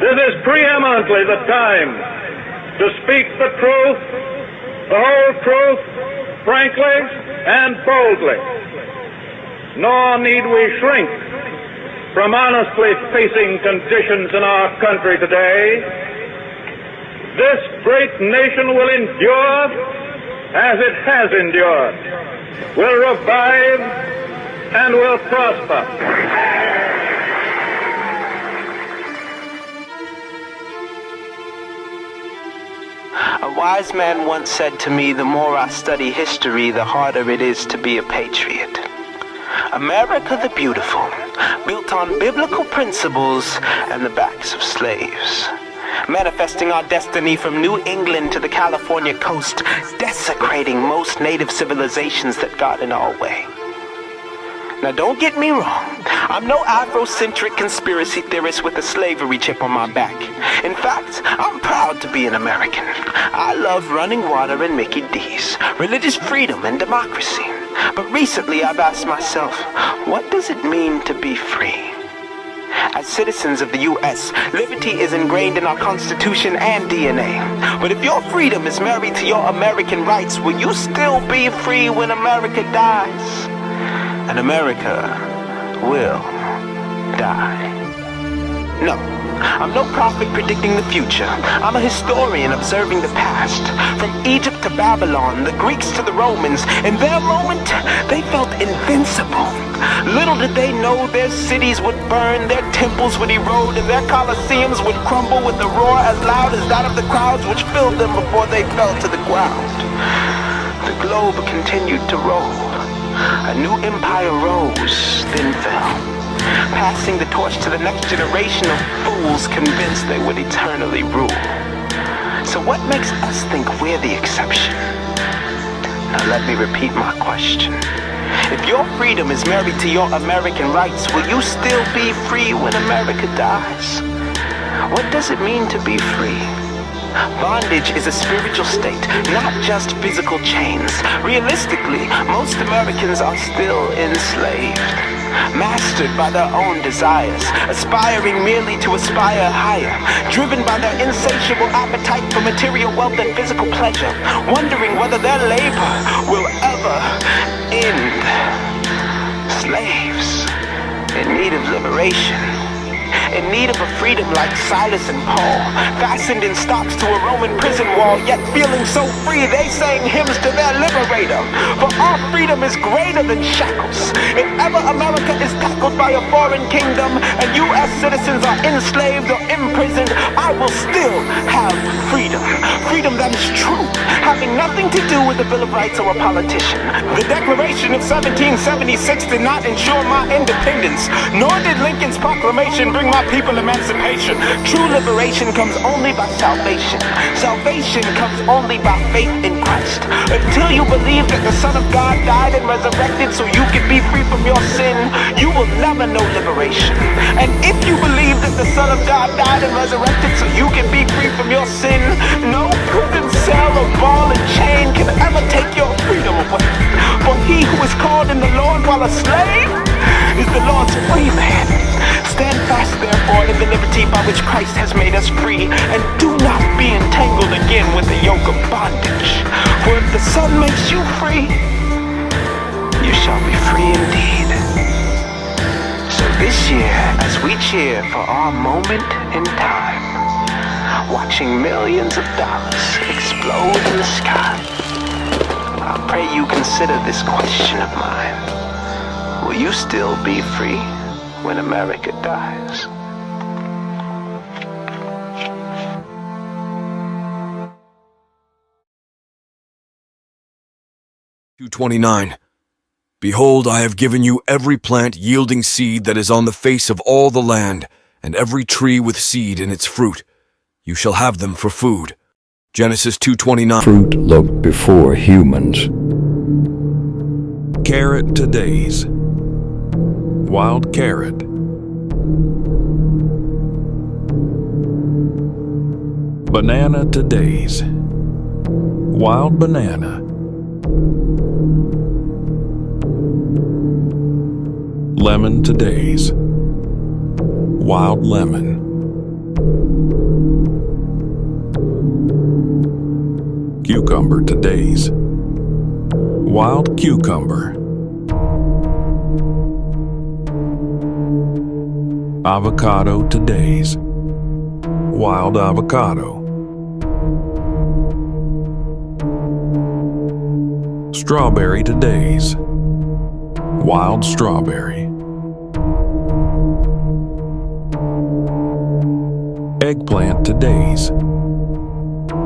This is preeminently the time to speak the truth, the whole truth, frankly and boldly. Nor need we shrink from honestly facing conditions in our country today. This great nation will endure as it has endured, will revive and will prosper. A wise man once said to me, the more I study history, the harder it is to be a patriot. America the Beautiful, built on biblical principles and the backs of slaves. Manifesting our destiny from New England to the California coast, desecrating most native civilizations that got in our way. Now don't get me wrong, I'm no Afrocentric conspiracy theorist with a slavery chip on my back. In fact, I'm proud to be an American. I love running water and Mickey D's, religious freedom and democracy. But recently I've asked myself, what does it mean to be free? As citizens of the U.S., liberty is ingrained in our Constitution and DNA. But if your freedom is married to your American rights, will you still be free when America dies? And America will die. No, I'm no prophet predicting the future. I'm a historian observing the past. From Egypt to Babylon, the Greeks to the Romans, in their moment, they felt invincible. Little did they know their cities would burn, their temples would erode, and their colosseums would crumble with a roar as loud as that of the crowds which filled them before they fell to the ground. The globe continued to roll. A new empire rose, then fell, passing the torch to the next generation of fools convinced they would eternally rule. So what makes us think we're the exception? Now let me repeat my question. If your freedom is married to your American rights, will you still be free when America dies? What does it mean to be free? Bondage is a spiritual state, not just physical chains. Realistically, most Americans are still enslaved, mastered by their own desires, aspiring merely to aspire higher, driven by their insatiable appetite for material wealth and physical pleasure, wondering whether their labor will ever end. Slaves in need of liberation, in need of a freedom like Silas and Paul, fastened in stocks to a Roman prison wall, yet feeling so free they sang hymns to their liberator. For our freedom is greater than shackles. If ever America is tackled by a foreign kingdom and U.S. citizens are enslaved or imprisoned, I will still have freedom. Freedom that is true, having nothing to do with the Bill of Rights or a politician. The Declaration of 1776 did not ensure my independence, nor did Lincoln's proclamation bring my people emancipation. True liberation comes only by salvation. Salvation comes only by faith in Christ. Until you believe that the Son of God died and resurrected so you can be free from your sin, you will never know liberation. And if you believe that the Son of God died and resurrected so you can be free from your sin, no prison cell or ball and chain can ever take your freedom away. For he who is called in the Lord while a slave is the Lord's free man. Stand fast, therefore, in the liberty by which Christ has made us free, and do not be entangled again with the yoke of bondage. For if the Son makes you free, you shall be free indeed. So this year, as we cheer for our moment in time, watching millions of dollars explode in the sky, I pray you consider this question of mine. Will you still be free when America dies? (229) Behold, I have given you every plant yielding seed that is on the face of all the land, and every tree with seed in its fruit. You shall have them for food. Genesis 2:29. Fruit looked before humans. Carrot today's. Wild carrot. Banana today's. Wild banana. Lemon today's. Wild lemon. Cucumber to days. Wild cucumber. Avocado to days. Wild avocado. Strawberry to days. Wild strawberry. Eggplant to days.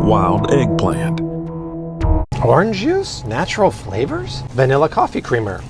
Wild eggplant. Orange juice, natural flavors. Vanilla coffee creamer,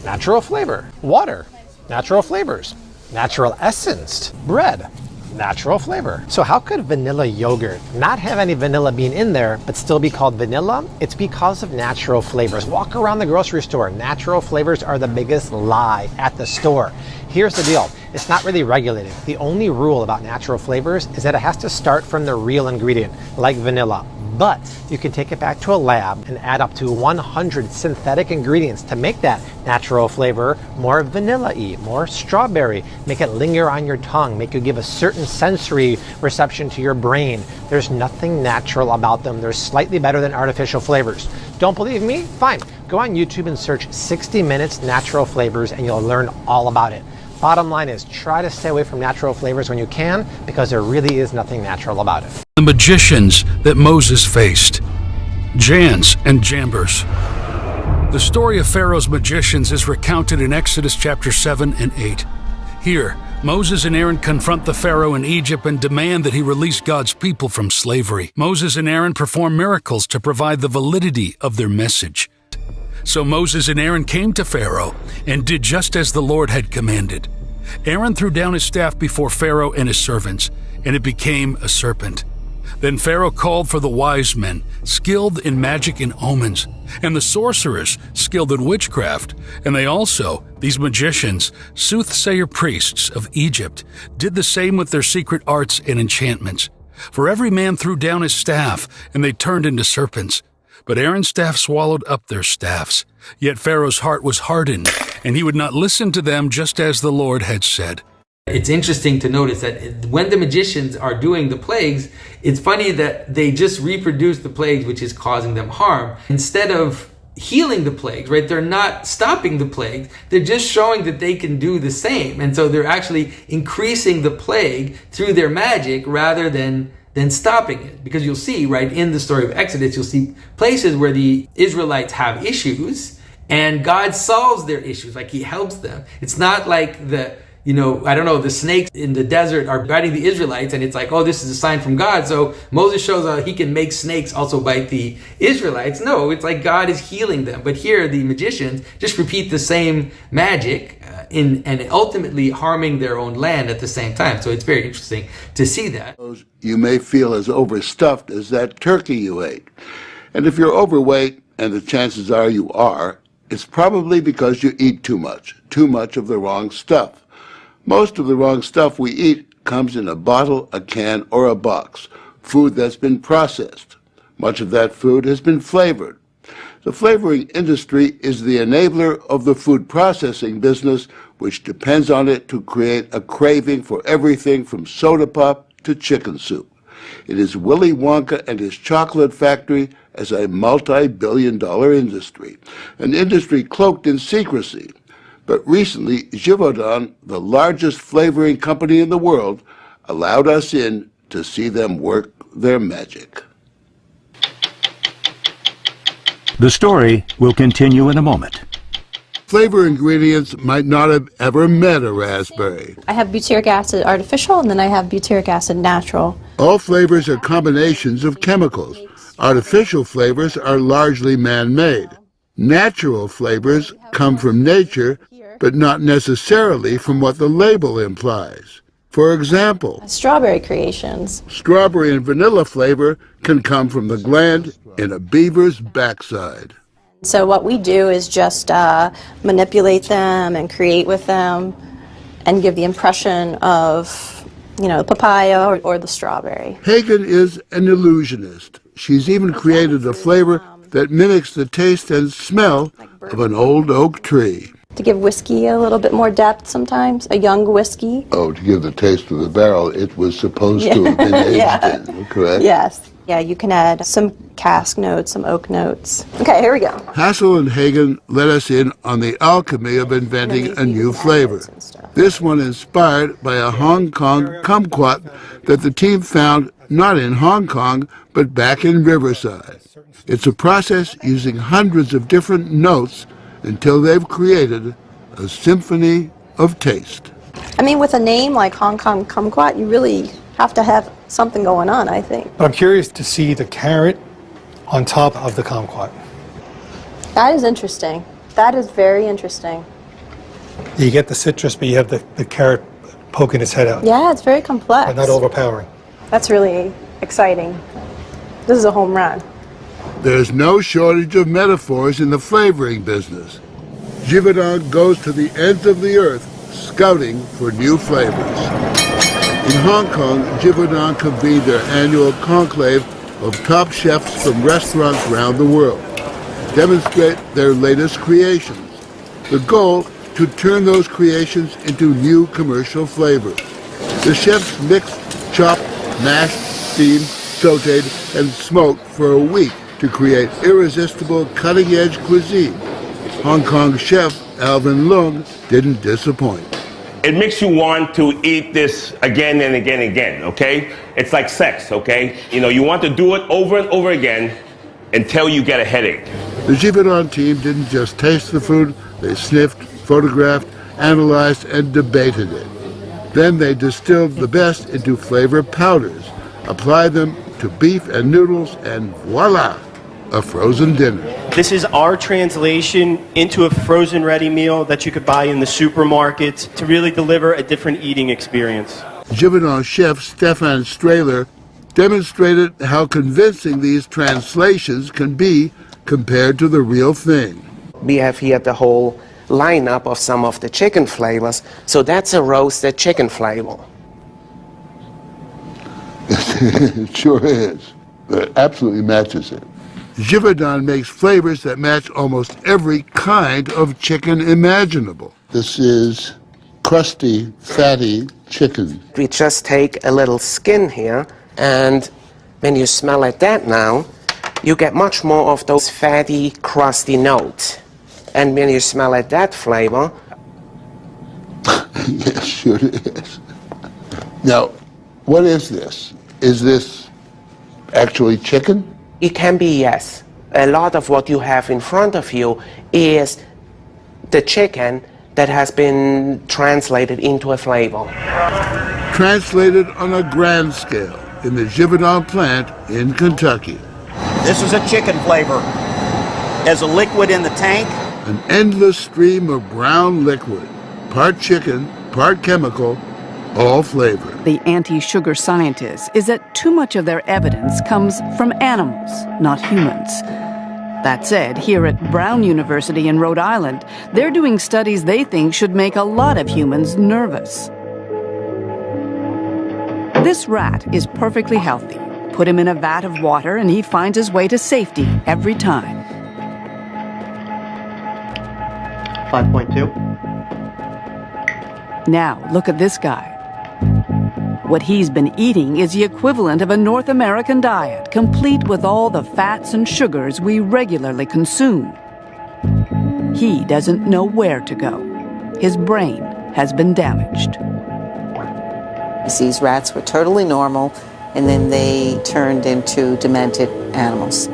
natural flavor. Water, natural flavors. Natural essence. Bread, natural flavor. So how could vanilla yogurt not have any vanilla bean in there but still be called vanilla? It's because of natural flavors. Walk around the grocery store. Natural flavors are the biggest lie at the store. Here's the deal. It's not really regulated. The only rule about natural flavors is that it has to start from the real ingredient, like vanilla. But you can take it back to a lab and add up to 100 synthetic ingredients to make that natural flavor more vanilla-y, more strawberry, make it linger on your tongue, make you give a certain sensory reception to your brain. There's nothing natural about them. They're slightly better than artificial flavors. Don't believe me? Fine. Go on YouTube and search 60 Minutes Natural Flavors and you'll learn all about it. Bottom line is, try to stay away from natural flavors when you can, because there really is nothing natural about it. The magicians that Moses faced, Jannes and Jambres. The story of Pharaoh's magicians is recounted in Exodus chapter 7 and 8. Here, Moses and Aaron confront the Pharaoh in Egypt and demand that he release God's people from slavery. Moses and Aaron perform miracles to provide the validity of their message. So Moses and Aaron came to Pharaoh and did just as the Lord had commanded. Aaron threw down his staff before Pharaoh and his servants, and it became a serpent. Then Pharaoh called for the wise men, skilled in magic and omens, and the sorcerers, skilled in witchcraft, and they also, these magicians, soothsayer priests of Egypt, did the same with their secret arts and enchantments. For every man threw down his staff, and they turned into serpents. But Aaron's staff swallowed up their staffs. Yet Pharaoh's heart was hardened, and he would not listen to them just as the Lord had said. It's interesting to notice that when the magicians are doing the plagues, it's funny that they just reproduce the plagues, which is causing them harm, instead of healing the plagues, right? They're not stopping the plagues. They're just showing that they can do the same. And so they're actually increasing the plague through their magic rather than stopping it. Because you'll see, right, in the story of Exodus, you'll see places where the Israelites have issues and God solves their issues, like he helps them. It's not like the snakes in the desert are biting the Israelites and it's like, oh, this is a sign from God. So Moses shows how he can make snakes also bite the Israelites. No, it's like God is healing them. But here the magicians just repeat the same magic and ultimately harming their own land at the same time. So it's very interesting to see that. You may feel as overstuffed as that turkey you ate. And if you're overweight, and the chances are you are, it's probably because you eat too much of the wrong stuff. Most of the wrong stuff we eat comes in a bottle, a can, or a box, food that's been processed. Much of that food has been flavored. The flavoring industry is the enabler of the food processing business, which depends on it to create a craving for everything from soda pop to chicken soup. It is Willy Wonka and his chocolate factory as a multi-billion-dollar industry, an industry cloaked in secrecy. But recently, Givaudan, the largest flavoring company in the world, allowed us in to see them work their magic. The story will continue in a moment. Flavor ingredients might not have ever met a raspberry. I have butyric acid artificial, and then I have butyric acid natural. All flavors are combinations of chemicals. Artificial flavors are largely man-made. Natural flavors come from nature, but not necessarily from what the label implies. For example, Strawberry creations. Strawberry and vanilla flavor can come from the gland in a beaver's backside. So what we do is just manipulate them and create with them and give the impression of, the papaya or the strawberry. Hagen is an illusionist. She's even created a flavor that mimics the taste and smell of an old oak tree. To give whiskey a little bit more depth sometimes, a young whiskey. Oh, to give the taste of the barrel it was supposed to have been aged in, correct? Yes. Yeah, you can add some cask notes, some oak notes. Okay, here we go. Hassel and Hagen let us in on the alchemy of inventing a new flavor. This one inspired by a Hong Kong kumquat that the team found not in Hong Kong, but back in Riverside. It's a process using hundreds of different notes until they've created a symphony of taste. I mean, with a name like Hong Kong kumquat, you really have to have something going on, I think. But I'm curious to see the carrot on top of the kumquat. That is interesting. That is very interesting. You get the citrus, but you have the carrot poking its head out. Yeah, it's very complex. But not overpowering. That's really exciting. This is a home run. There's no shortage of metaphors in the flavoring business. Givaudan goes to the ends of the earth scouting for new flavors. In Hong Kong, Givaudan convened their annual conclave of top chefs from restaurants around the world to demonstrate their latest creations. The goal, to turn those creations into new commercial flavors. The chefs mixed, chopped, mashed, steamed, sauteed, and smoked for a week to create irresistible cutting-edge cuisine. Hong Kong chef Alvin Leung didn't disappoint. It makes you want to eat this again and again and again, okay? It's like sex, okay? You know, you want to do it over and over again until you get a headache. The Givaudan team didn't just taste the food, they sniffed, photographed, analyzed, and debated it. Then they distilled the best into flavor powders, applied them to beef and noodles, and voila, a frozen dinner. This is our translation into a frozen ready meal that you could buy in the supermarket to really deliver a different eating experience. Givaudan chef Stefan Strahler demonstrated how convincing these translations can be compared to the real thing. We have here the whole lineup of some of the chicken flavors. So that's a roasted chicken flavor. It sure is. It absolutely matches it. Givaudan makes flavors that match almost every kind of chicken imaginable. This is crusty, fatty chicken. We just take a little skin here, and when you smell it that now, you get much more of those fatty, crusty notes. And when you smell it that flavor... Yes, sure it is. Now, what is this? Is this actually chicken? It can be, yes. A lot of what you have in front of you is the chicken that has been translated into a flavor. Translated on a grand scale in the Givaudan plant in Kentucky. This is a chicken flavor. As a liquid in the tank. An endless stream of brown liquid, part chicken, part chemical, all flavor. The anti-sugar scientist is that too much of their evidence comes from animals, not humans. That said, here at Brown University in Rhode Island, they're doing studies they think should make a lot of humans nervous. This rat is perfectly healthy. Put him in a vat of water and he finds his way to safety every time. 5.2. Now, look at this guy. What he's been eating is the equivalent of a North American diet, complete with all the fats and sugars we regularly consume. He doesn't know where to go. His brain has been damaged. These rats were totally normal, and then they turned into demented animals.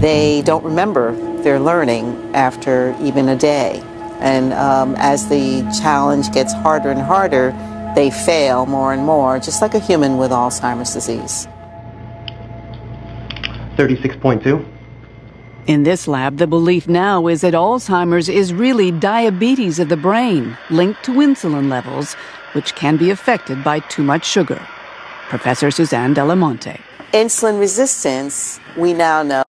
They don't remember their learning after even a day. And as the challenge gets harder and harder, they fail more and more, just like a human with Alzheimer's disease. 36.2. In this lab, the belief now is that Alzheimer's is really diabetes of the brain, linked to insulin levels, which can be affected by too much sugar. Professor Suzanne Delamonte. Insulin resistance, we now know,